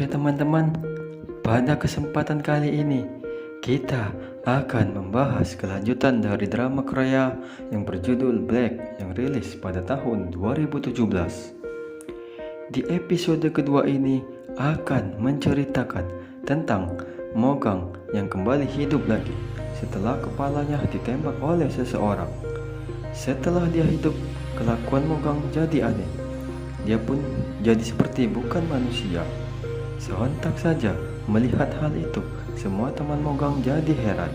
Oke teman-teman, pada kesempatan kali ini kita akan membahas kelanjutan dari drama Korea yang berjudul Black yang rilis pada tahun 2017. Di episode kedua ini akan menceritakan tentang Mogang yang kembali hidup lagi setelah kepalanya ditembak oleh seseorang. Setelah dia hidup, kelakuan Mogang jadi aneh. Dia pun jadi seperti bukan manusia. Sontak saja melihat hal itu, semua teman Mogang jadi heran.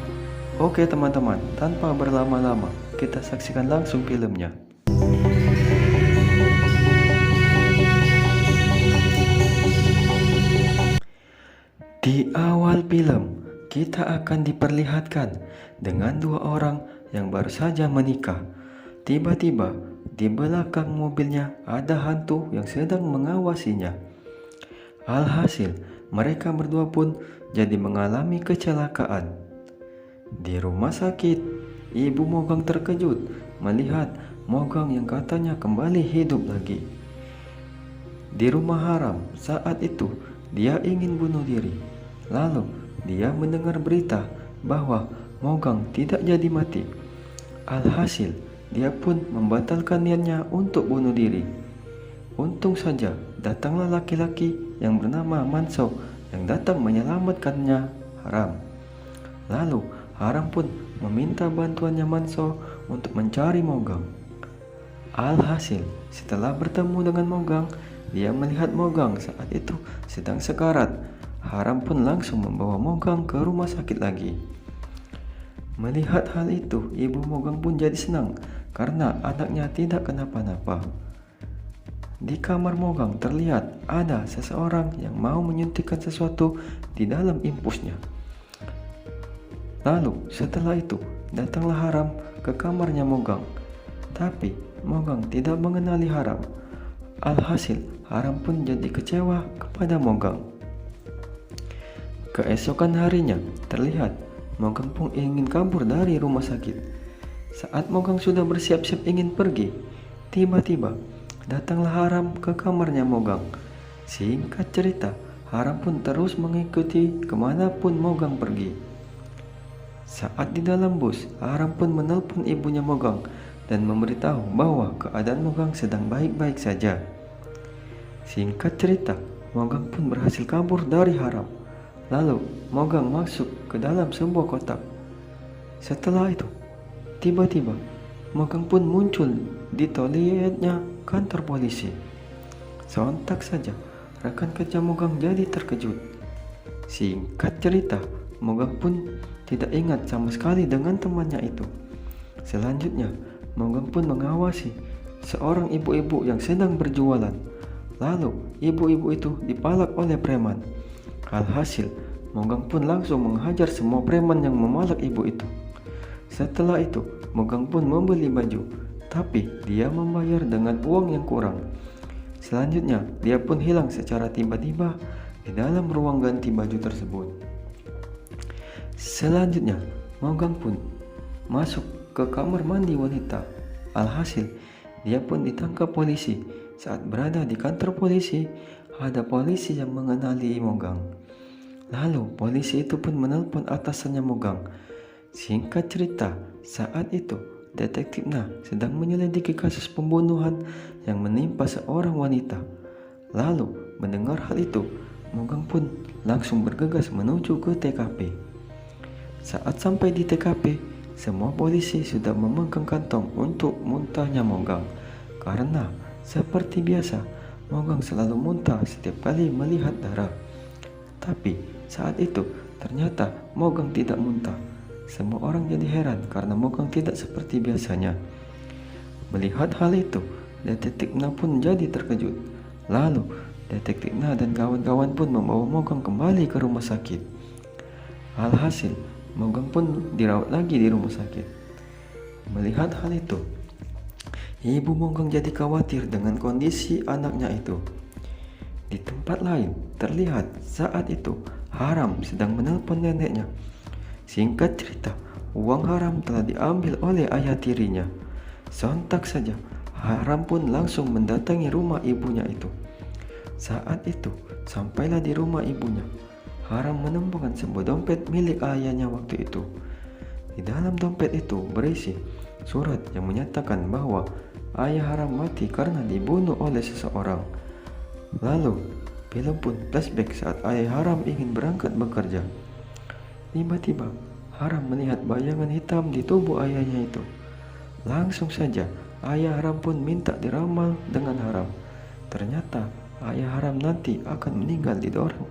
Oke teman-teman, tanpa berlama-lama, kita saksikan langsung filmnya. Di awal film, kita akan diperlihatkan dengan dua orang yang baru saja menikah. Tiba-tiba, di belakang mobilnya ada hantu yang sedang mengawasinya. Alhasil, mereka berdua pun jadi mengalami kecelakaan. Di rumah sakit, ibu Mogang terkejut melihat Mogang yang katanya kembali hidup lagi. Di rumah haram, saat itu dia ingin bunuh diri. Lalu, dia mendengar berita bahwa Mogang tidak jadi mati. Alhasil, dia pun membatalkan niatnya untuk bunuh diri. Untung saja datanglah laki-laki yang bernama Manso yang datang menyelamatkannya Haram. Lalu Haram pun meminta bantuannya Manso untuk mencari Mogang. Alhasil, setelah bertemu dengan Mogang, dia melihat Mogang saat itu sedang sekarat. Haram pun langsung membawa Mogang ke rumah sakit lagi. Melihat hal itu, ibu Mogang pun jadi senang karena anaknya tidak kenapa-napa. Di kamar Mogang terlihat ada seseorang yang mau menyuntikkan sesuatu di dalam impusnya. Lalu setelah itu datanglah Haram ke kamarnya Mogang. Tapi Mogang tidak mengenali Haram. Alhasil Haram pun jadi kecewa kepada Mogang. Keesokan harinya terlihat Mogang pun ingin kabur dari rumah sakit. Saat Mogang sudah bersiap-siap ingin pergi, tiba-tiba datanglah Haram ke kamarnya Mogang. Singkat cerita, Haram pun terus mengikuti kemanapun Mogang pergi. Saat di dalam bus, Haram pun menelpon ibunya Mogang dan memberitahu bahwa keadaan Mogang sedang baik-baik saja. Singkat cerita, Mogang pun berhasil kabur dari Haram. Lalu, Mogang masuk ke dalam sebuah kotak. Setelah itu, tiba-tiba Mogang pun muncul di toiletnya kantor polisi. Sontak saja, rekan kerja Mogang jadi terkejut. Singkat cerita, Mogang pun tidak ingat sama sekali dengan temannya itu. Selanjutnya, Mogang pun mengawasi seorang ibu-ibu yang sedang berjualan. Lalu, ibu-ibu itu dipalak oleh preman. Alhasil, Mogang pun langsung menghajar semua preman yang memalak ibu itu. Setelah itu, Mogang pun membeli baju, tapi dia membayar dengan uang yang kurang. Selanjutnya, dia pun hilang secara tiba-tiba di dalam ruang ganti baju tersebut. Selanjutnya, Mogang pun masuk ke kamar mandi wanita. Alhasil, dia pun ditangkap polisi. Saat berada di kantor polisi, ada polisi yang mengenali Mogang. Lalu, polisi itu pun menelpon atasannya Mogang. Singkat cerita, saat itu detektif Na sedang menyelidiki kasus pembunuhan yang menimpa seorang wanita. Lalu mendengar hal itu, Mogang pun langsung bergegas menuju ke TKP. Saat sampai di TKP, semua polisi sudah memegang kantong untuk muntahnya Mogang. Karena seperti biasa, Mogang selalu muntah setiap kali melihat darah. Tapi saat itu ternyata Mogang tidak muntah. Semua orang jadi heran karena Mogang tidak seperti biasanya. Melihat hal itu, detektif Na pun jadi terkejut. Lalu, detektif Na dan kawan-kawan pun membawa Mogang kembali ke rumah sakit. Alhasil, Mogang pun dirawat lagi di rumah sakit. Melihat hal itu, ibu Mogang jadi khawatir dengan kondisi anaknya itu. Di tempat lain, terlihat saat itu Haram sedang menelpon neneknya. Singkat cerita, uang Haram telah diambil oleh ayah tirinya. Sontak saja, Haram pun langsung mendatangi rumah ibunya itu. Saat itu, sampailah di rumah ibunya. Haram menemukan sebuah dompet milik ayahnya waktu itu. Di dalam dompet itu berisi surat yang menyatakan bahwa ayah Haram mati karena dibunuh oleh seseorang. Lalu, film pun flashback saat ayah Haram ingin berangkat bekerja. Tiba-tiba, Haram melihat bayangan hitam di tubuh ayahnya itu. Langsung saja, ayah Haram pun minta diramal dengan Haram. Ternyata, ayah Haram nanti akan meninggal didorong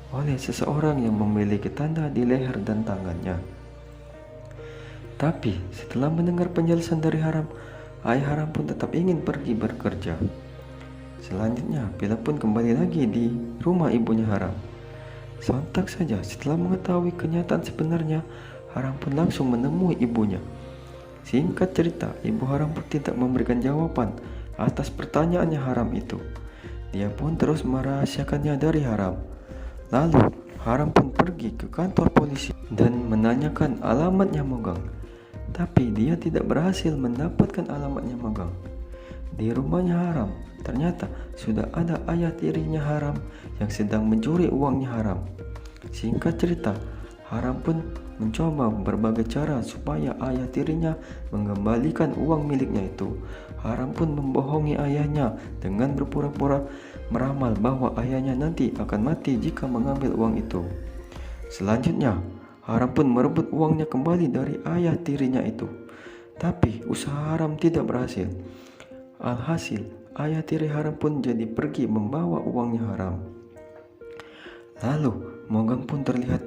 oleh seseorang yang memiliki tanda di leher dan tangannya. Tapi, setelah mendengar penjelasan dari Haram, ayah Haram pun tetap ingin pergi bekerja. Selanjutnya, Bella pun kembali lagi di rumah ibunya Haram. Sontak saja setelah mengetahui kenyataan sebenarnya, Haram pun langsung menemui ibunya. Singkat cerita, ibu Haram pun tidak memberikan jawaban atas pertanyaannya Haram itu. Dia pun terus merahasiakannya dari Haram. Lalu, Haram pun pergi ke kantor polisi dan menanyakan alamatnya Mogang. Tapi dia tidak berhasil mendapatkan alamatnya Mogang. Di rumahnya Haram, ternyata sudah ada ayah tirinya Haram yang sedang mencuri uangnya Haram. Singkat cerita, Haram pun mencoba berbagai cara supaya ayah tirinya mengembalikan uang miliknya itu. Haram pun membohongi ayahnya dengan berpura-pura meramal bahwa ayahnya nanti akan mati jika mengambil uang itu. Selanjutnya, Haram pun merebut uangnya kembali dari ayah tirinya itu. Tapi usaha Haram tidak berhasil. Alhasil, ayah tiri Haram pun jadi pergi membawa uangnya Haram. Lalu, Mogang pun terlihat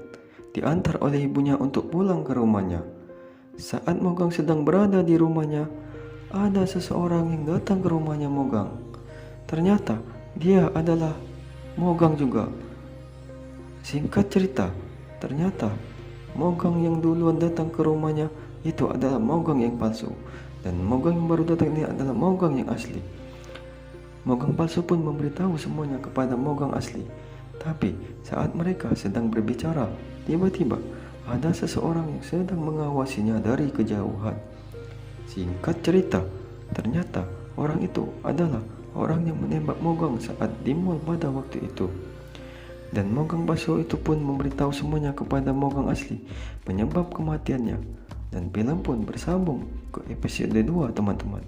diantar oleh ibunya untuk pulang ke rumahnya. Saat Mogang sedang berada di rumahnya, ada seseorang yang datang ke rumahnya Mogang. Ternyata dia adalah Mogang juga. Singkat cerita, ternyata Mogang yang duluan datang ke rumahnya itu adalah Mogang yang palsu, dan Mogang yang baru datang ini adalah Mogang yang asli. Mogang palsu pun memberitahu semuanya kepada Mogang asli. Tapi saat mereka sedang berbicara, tiba-tiba ada seseorang yang sedang mengawasinya dari kejauhan. Singkat cerita, ternyata orang itu adalah orang yang menembak Mogang saat di mall pada waktu itu. Dan Mogang palsu itu pun memberitahu semuanya kepada Mogang asli penyebab kematiannya. Dan film pun bersambung ke episode 2 teman-teman.